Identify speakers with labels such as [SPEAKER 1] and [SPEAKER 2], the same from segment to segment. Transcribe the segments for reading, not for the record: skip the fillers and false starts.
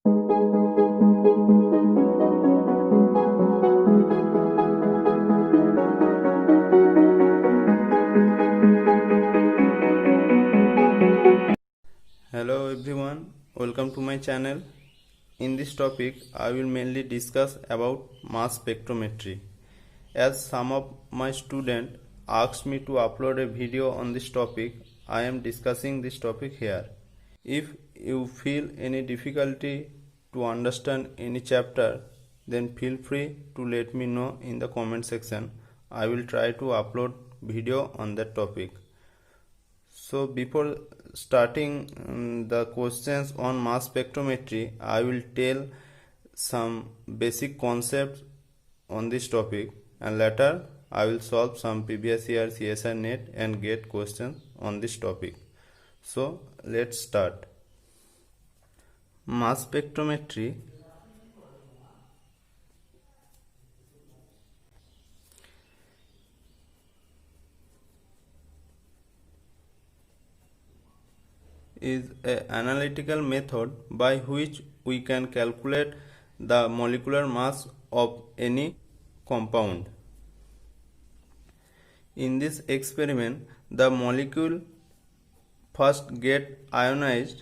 [SPEAKER 1] Hello everyone, welcome to my channel. In this topic, I will mainly discuss about mass spectrometry. As some of my students asked me to upload a video on this topic, I am discussing this topic here. If you feel any difficulty to understand any chapter, then feel free to let me know in the comment section. I will try to upload video on that topic. So before starting the questions on mass spectrometry, I will tell some basic concepts on this topic, and later I will solve some previous year CSIR NET and GATE questions on this topic. So let's start. Mass spectrometry is an analytical method by which we can calculate the molecular mass of any compound. In this experiment, the molecule first get ionized.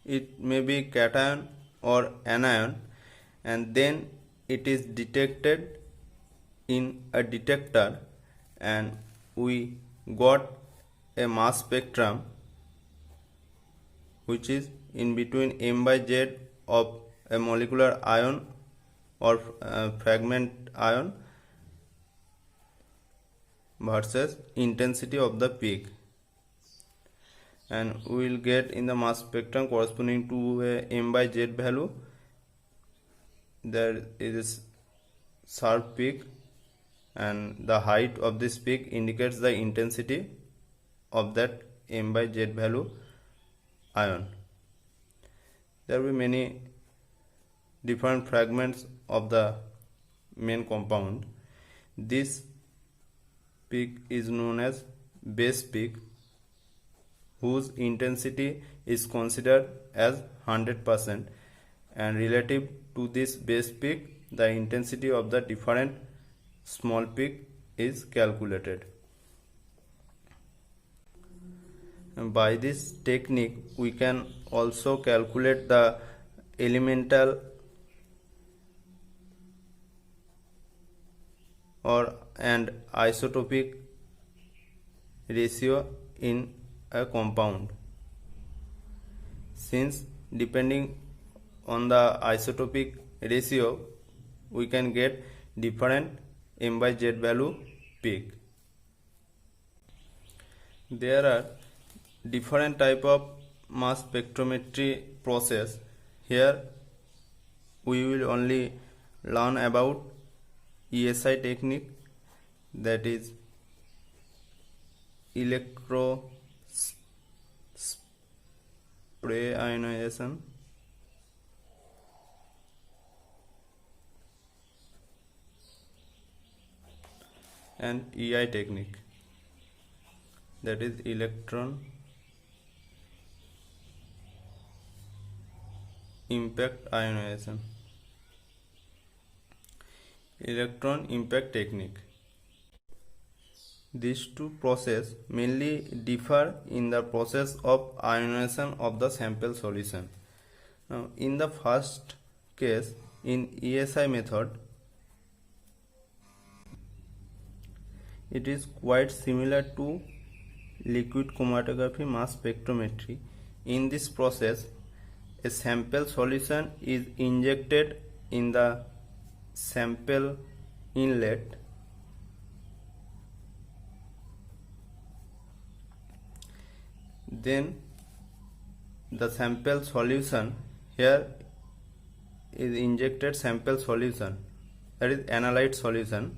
[SPEAKER 1] It may be cation or anion, and then it is detected in a detector, and we got a mass spectrum which is in between m by z of a molecular ion or fragment ion versus intensity of the peak, and we will get in the mass spectrum corresponding to a m by z value. There is sharp peak, and the height of this peak indicates the intensity of that m by z value ion. There will be many different fragments of the main compound. This peak is known as base peak, whose intensity is considered as 100%, and relative to this base peak, the intensity of the different small peak is calculated. And by this technique, we can also calculate the elemental and isotopic ratio in a compound. Since depending on the isotopic ratio, we can get different m by z value peak. There are different type of mass spectrometry process. Here we will only learn about ESI technique, that is electro spray ionization, and EI technique, that is electron impact ionization. Electron impact technique. These two processes mainly differ in the process of ionization of the sample solution. Now, in the first case, in ESI method, it is quite similar to liquid chromatography mass spectrometry. In this process, a sample solution is injected in the sample inlet, then the sample solution, here is injected sample solution, that is analyte solution,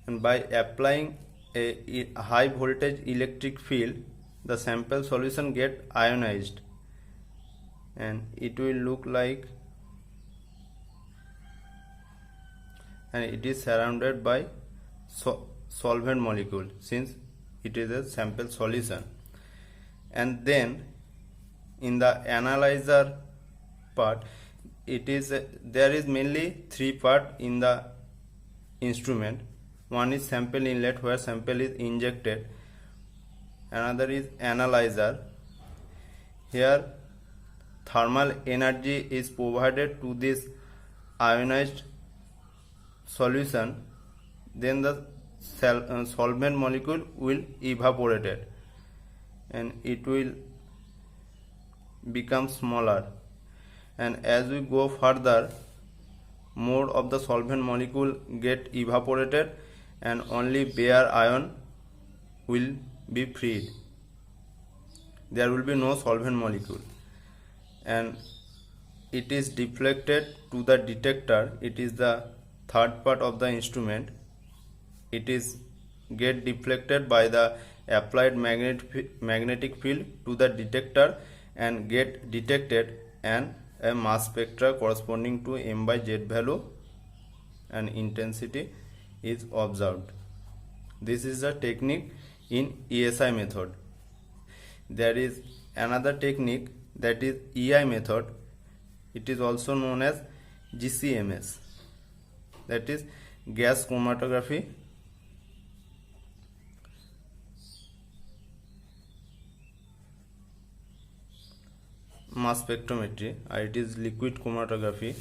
[SPEAKER 1] and by applying a high voltage electric field, the sample solution get ionized, and it will look like, and it is surrounded by solvent molecule since it is a sample solution. And then in the analyzer part, there is mainly three part in the instrument. One is sample inlet where sample is injected, another is analyzer. Here thermal energy is provided to this ionized solution, then the solvent molecule will evaporate and it will become smaller, and as we go further, more of the solvent molecule get evaporated and only bare ion will be freed. There will be no solvent molecule, and it is deflected to the detector. It is the third part of the instrument. It is get deflected by the applied magnetic field to the detector and get detected, and a mass spectra corresponding to m by z value and intensity is observed. This is the technique in ESI method. There is another technique, that is EI method. It is also known as GCMS, that is gas chromatography. Mass spectrometry, or it is liquid chromatography.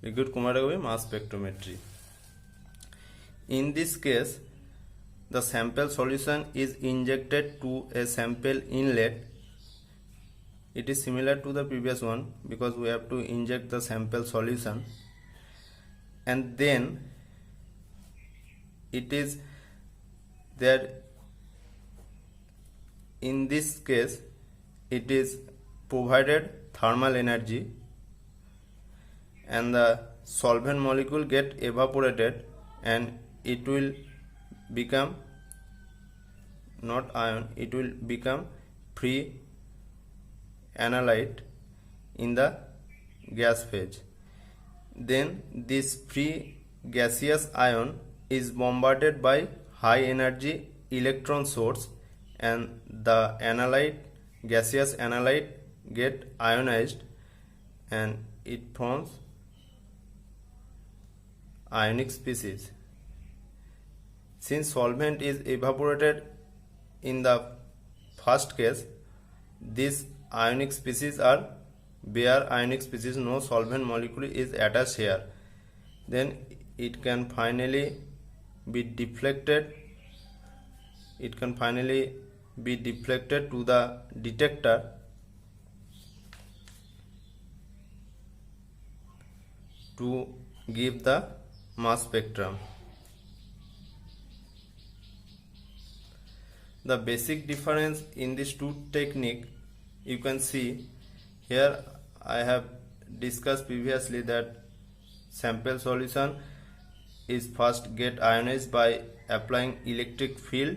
[SPEAKER 1] Liquid chromatography, mass spectrometry. In this case, the sample solution is injected to a sample inlet. It is similar to the previous one because we have to inject the sample solution, and then it is there. In this case, it is provided thermal energy, and the solvent molecule get evaporated, and it will become not ion, it will become free analyte in the gas phase. Then this free gaseous ion is bombarded by high energy electron source, and the analyte, gaseous analyte, get ionized and it forms ionic species. Since solvent is evaporated in the first case, these ionic species are bare ionic species, no solvent molecule is attached here. Then it can finally be deflected. It can finally be deflected to the detector to give the mass spectrum. The basic difference in these two techniques you can see here. I have discussed previously that sample solution is first get ionized by applying electric field,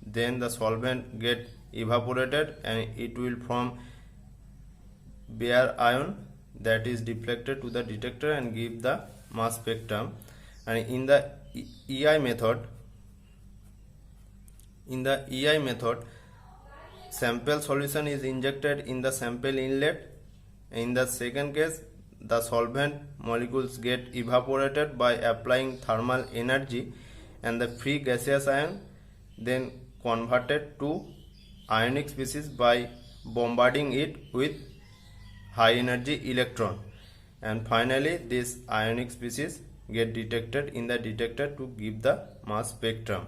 [SPEAKER 1] then the solvent get evaporated and it will form bare ion that is deflected to the detector and give the mass spectrum. And in the EI method, sample solution is injected in the sample inlet. In the second case, the solvent molecules get evaporated by applying thermal energy, and the free gaseous ion then converted to ionic species by bombarding it with high energy electron, and finally this ionic species get detected in the detector to give the mass spectrum.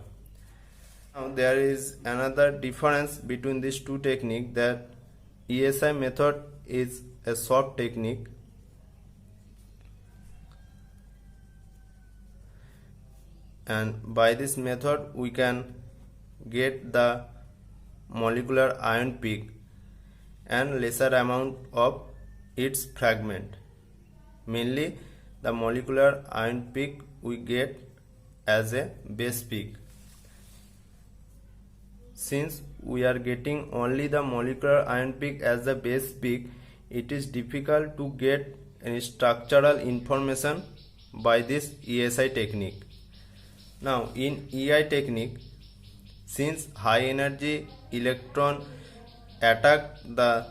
[SPEAKER 1] Now there is another difference between these two techniques, that ESI method is a short technique, and by this method we can get the molecular ion peak and lesser amount of its fragment. Mainly the molecular ion peak we get as a base peak. Since we are getting only the molecular ion peak as the base peak, it is difficult to get any structural information by this ESI technique. Now in EI technique, since high energy electron attack the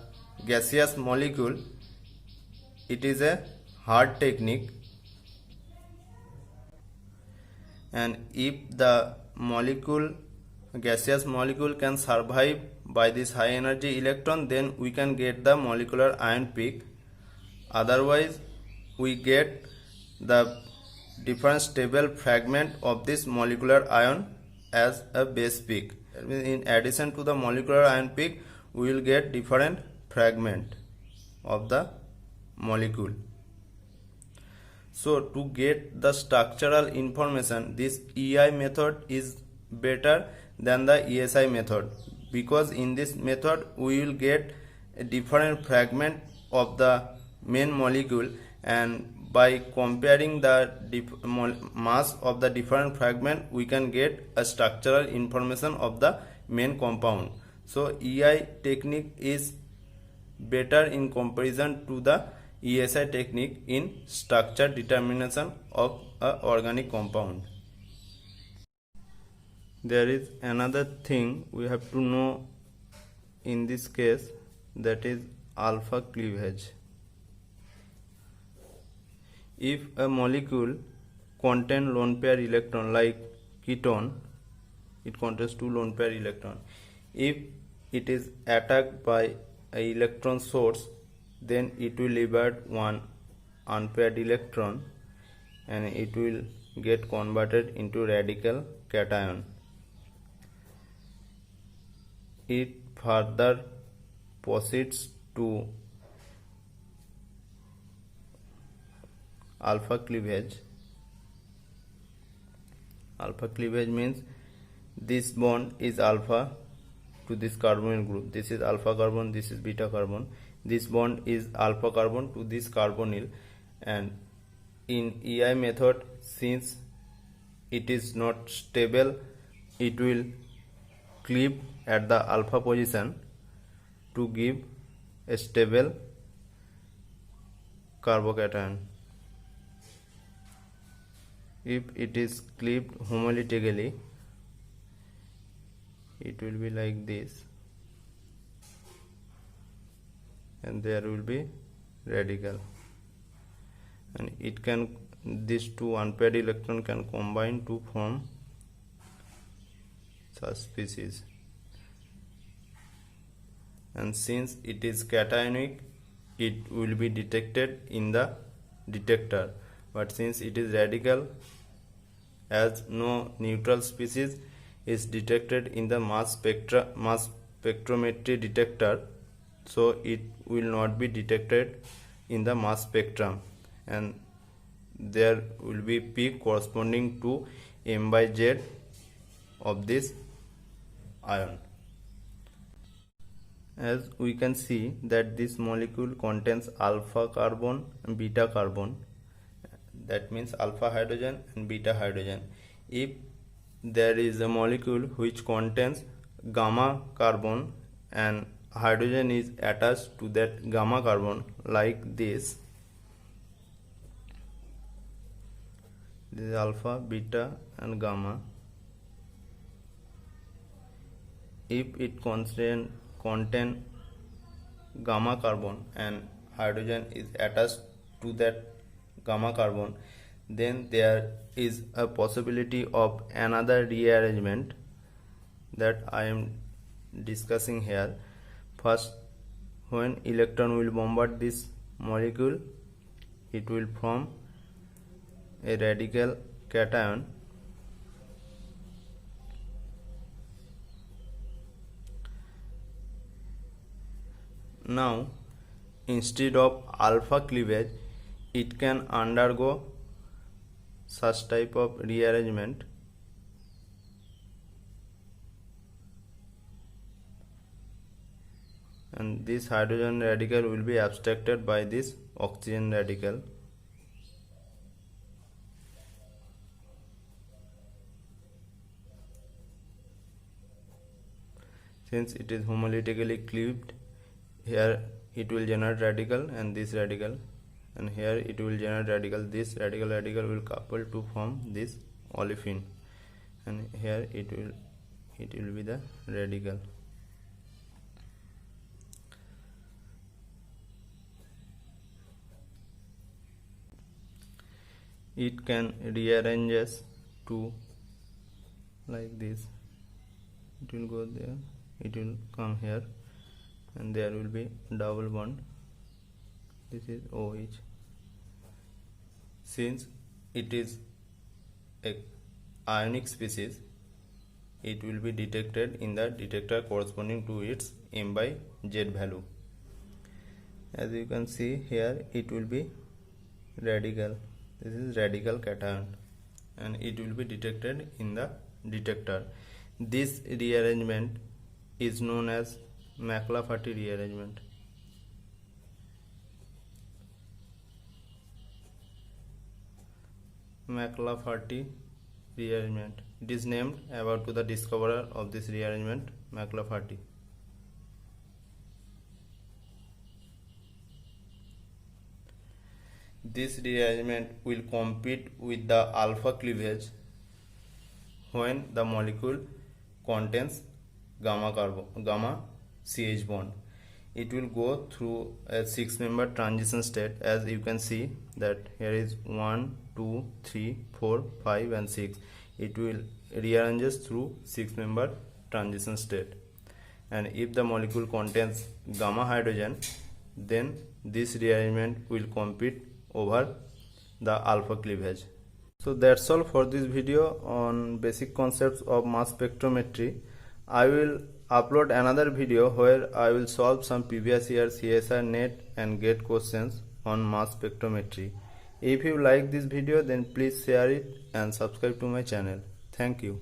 [SPEAKER 1] gaseous molecule, it is a hard technique, and if the gaseous molecule can survive by this high energy electron, then we can get the molecular ion peak. Otherwise we get the different stable fragment of this molecular ion as a base peak. In addition to the molecular ion peak, we will get different fragment of the molecule. So to get the structural information, this EI method is better than the ESI method, because in this method we will get a different fragment of the main molecule, and by comparing the mass of the different fragment we can get a structural information of the main compound. So EI technique is better in comparison to the ESI technique in structure determination of a organic compound. There is another thing we have to know in this case, that is alpha cleavage. If a molecule contains lone pair electron, like ketone, it contains 2 lone pair electron. If it is attacked by an electron source, then it will liberate one unpaired electron and it will get converted into radical cation. It further proceeds to alpha cleavage. Alpha cleavage means this bond is alpha to this carbonyl group. This is alpha carbon, this is beta carbon. This bond is alpha carbon to this carbonyl, and in EI method, since it is not stable, it will cleave at the alpha position to give a stable carbocation. If it is cleaved homolytically, it will be like this, and there will be radical, and it can, these two unpaired electron can combine to form such species. And since it is cationic, it will be detected in the detector, but since it is radical, as no neutral species is detected in the mass spectrometry detector, so it will not be detected in the mass spectrum, and there will be peak corresponding to m by z of this ion. As we can see that this molecule contains alpha carbon and beta carbon, that means alpha hydrogen and beta hydrogen. If there is a molecule which contains gamma carbon and hydrogen is attached to that gamma carbon, like this is alpha, beta and gamma. If it contain gamma carbon and hydrogen is attached to that gamma carbon, then there is a possibility of another rearrangement that I am discussing here. First, when electron will bombard this molecule, it will form a radical cation, now instead of alpha cleavage, it can undergo such type of rearrangement, and this hydrogen radical will be abstracted by this oxygen radical. Since it is homolytically cleaved, here it will generate radical and this radical, and here it will generate radical. This radical will couple to form this olefin, and here it will be the radical. It can rearranges to like this. It will go there, it will come here, and there will be double bond. This is OH. Since it is a ionic species, it will be detected in the detector corresponding to its M/Z value. As you can see here, it will be radical. This is radical cation, and it will be detected in the detector. This rearrangement is known as McLafferty rearrangement. McLafferty rearrangement. It is named about to the discoverer of this rearrangement, McLafferty. This rearrangement will compete with the alpha cleavage when the molecule contains gamma CH bond. It will go through a 6-member transition state. As you can see that here is 1, 2, 3, 4, 5 and 6. It will rearranges through 6-member transition state, and if the molecule contains gamma hydrogen, then this rearrangement will compete over the alpha cleavage. So that's all for this video on basic concepts of mass spectrometry. I will upload another video where I will solve some previous year CSIR NET and GATE questions on mass spectrometry. If you like this video, then please share it and subscribe to my channel. Thank you.